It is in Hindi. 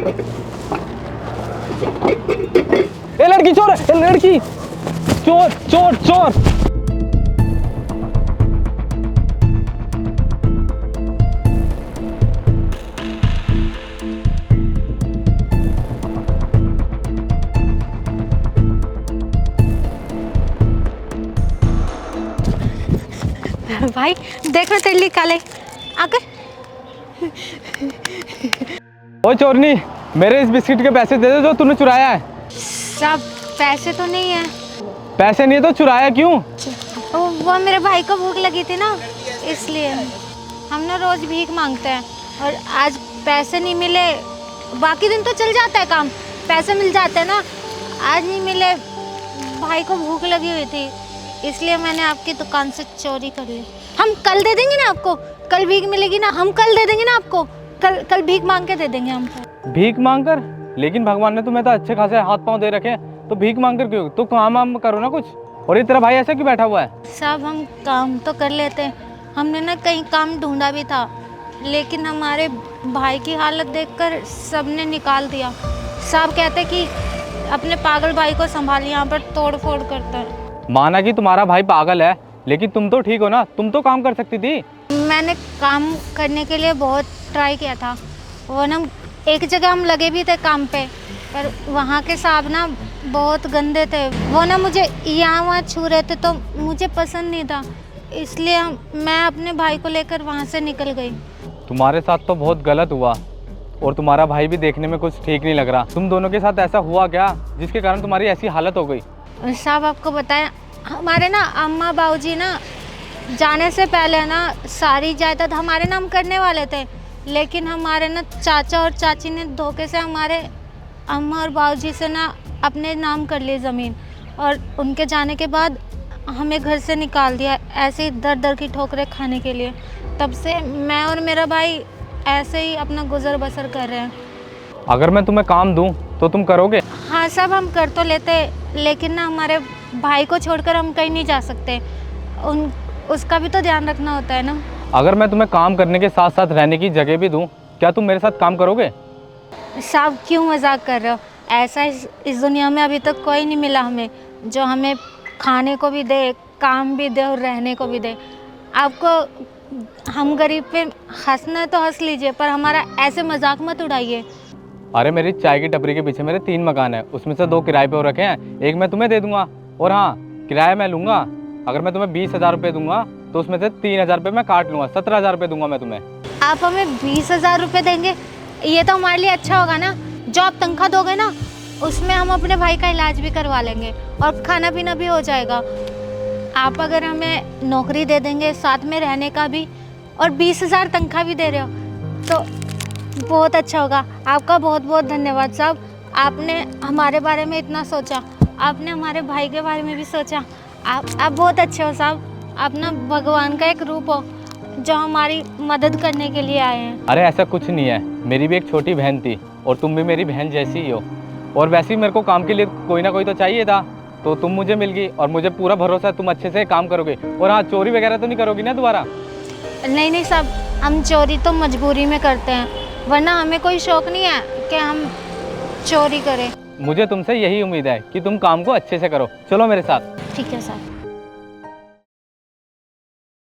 ए लड़की चोर है, ए लड़की चोर चोर चोर। भाई देख रहे तेरे लिए काले आकर। ओ चोरनी, मेरे इस बिस्किट के पैसे दे दे जो तूने चुराया है। साहब पैसे तो नहीं है। पैसे नहीं है तो चुराया क्यों? वो मेरे भाई को भूख लगी थी ना, इसलिए। हम ना रोज भीख मांगते हैं और आज पैसे नहीं मिले। बाकी दिन तो चल जाता है काम, पैसे मिल जाते हैं ना। आज नहीं मिले, भाई को भूख लगी हुई थी, इसलिए मैंने आपकी दुकान से चोरी कर ली। हम कल दे देंगे ना आपको, कल भीख मिलेगी ना, हम कल दे देंगे ना आपको। कल भीख मांग के दे देंगे हम। भीख मांग कर? लेकिन भगवान ने तुम्हें तो अच्छे खासे हाथ पांव दे रखे हैं, तो भीख मांग कर क्यों? तो काम वाम करो ना कुछ। और ये तेरा भाई ऐसा क्यों बैठा हुआ है? साहब हम काम तो कर लेते हैं, हमने ना कहीं काम ढूंढा भी था, लेकिन हमारे भाई की हालत देखकर सबने निकाल दिया। साहब कहते कि अपने पागल भाई को संभालिए, यहाँ पर तोड़ फोड़ करता है। माना कि तुम्हारा भाई पागल है, लेकिन तुम तो ठीक हो ना, तुम तो काम कर सकती थी। मैंने काम करने के लिए बहुत ट्राई किया था। वो ना एक जगह हम लगे भी थे काम पे, पर वहाँ के साहब ना बहुत गंदे थे। वो ना मुझे यहाँ वहाँ छू रहे थे, तो मुझे पसंद नहीं था, इसलिए मैं अपने भाई को लेकर वहाँ से निकल गई। तुम्हारे साथ तो बहुत गलत हुआ, और तुम्हारा भाई भी देखने में कुछ ठीक नहीं लग रहा। तुम दोनों के साथ ऐसा हुआ क्या जिसके कारण तुम्हारी ऐसी हालत हो गई? साहब आपको बताएं, हमारे ना अम्मा बाबूजी ना जाने से पहले ना सारी जायदाद हमारे नाम करने वाले थे, लेकिन हमारे ना चाचा और चाची ने धोखे से हमारे अम्मा और बाबूजी से ना अपने नाम कर ली ज़मीन, और उनके जाने के बाद हमें घर से निकाल दिया, ऐसे ही दर दर की ठोकरें खाने के लिए। तब से मैं और मेरा भाई ऐसे ही अपना गुजर बसर कर रहे हैं। अगर मैं तुम्हें काम दूं तो तुम करोगे? हाँ साहब हम कर तो लेते, लेकिन ना हमारे भाई को छोड़कर हम कहीं नहीं जा सकते, उसका भी तो ध्यान रखना होता है ना। अगर मैं तुम्हें काम करने के साथ साथ रहने की जगह भी दूं, क्या तुम मेरे साथ काम करोगे? साहब क्यों मजाक कर रहे हो? ऐसा इस दुनिया में अभी तक कोई नहीं मिला हमें जो हमें खाने को भी दे, काम भी दे और रहने को भी दे। आपको हम गरीब पे हंसना है तो हंस लीजिए, पर हमारा ऐसे मजाक मत उड़ाइए। अरे मेरी चाय की टपरी के पीछे मेरे 3 मकान हैं, उसमें से 2 किराए पे हो रखे हैं, एक मैं तुम्हें दे दूंगा, और हाँ किराया मैं लूँगा। अगर मैं तुम्हें 20,000 रुपये दूंगा तो उसमें से 3,000 रुपये मैं काट लूँगा, 17,000 रुपये दूंगा मैं तुम्हें। आप हमें 20,000 रुपये देंगे? ये तो हमारे लिए अच्छा होगा ना। जो आप तनख्वाह दोगे ना, उसमें हम अपने भाई का इलाज भी करवा लेंगे और खाना पीना भी हो जाएगा। आप अगर हमें नौकरी दे देंगे, साथ में रहने का भी, और 20,000 तनख्वाह भी दे रहे हो, तो बहुत अच्छा होगा। आपका बहुत बहुत धन्यवाद साहब, आपने हमारे बारे में इतना सोचा, आपने हमारे भाई के बारे में भी सोचा। आप बहुत अच्छे हो साहब, आप ना भगवान का एक रूप हो जो हमारी मदद करने के लिए आए हैं। अरे ऐसा कुछ नहीं है, मेरी भी एक छोटी बहन थी और तुम भी मेरी बहन जैसी ही हो, और वैसे ही मेरे को काम के लिए कोई ना कोई तो चाहिए था, तो तुम मुझे मिल गई, और मुझे पूरा भरोसा है तुम अच्छे से काम करोगे। और हाँ, चोरी वगैरह तो नहीं करोगी ना दोबारा? नहीं साहब, हम चोरी तो मजबूरी में करते हैं, वरना हमें कोई शौक नहीं है कि हम चोरी करें। मुझे तुमसे यही उम्मीद है कि तुम काम को अच्छे से करो। चलो मेरे साथ। ठीक है साहब।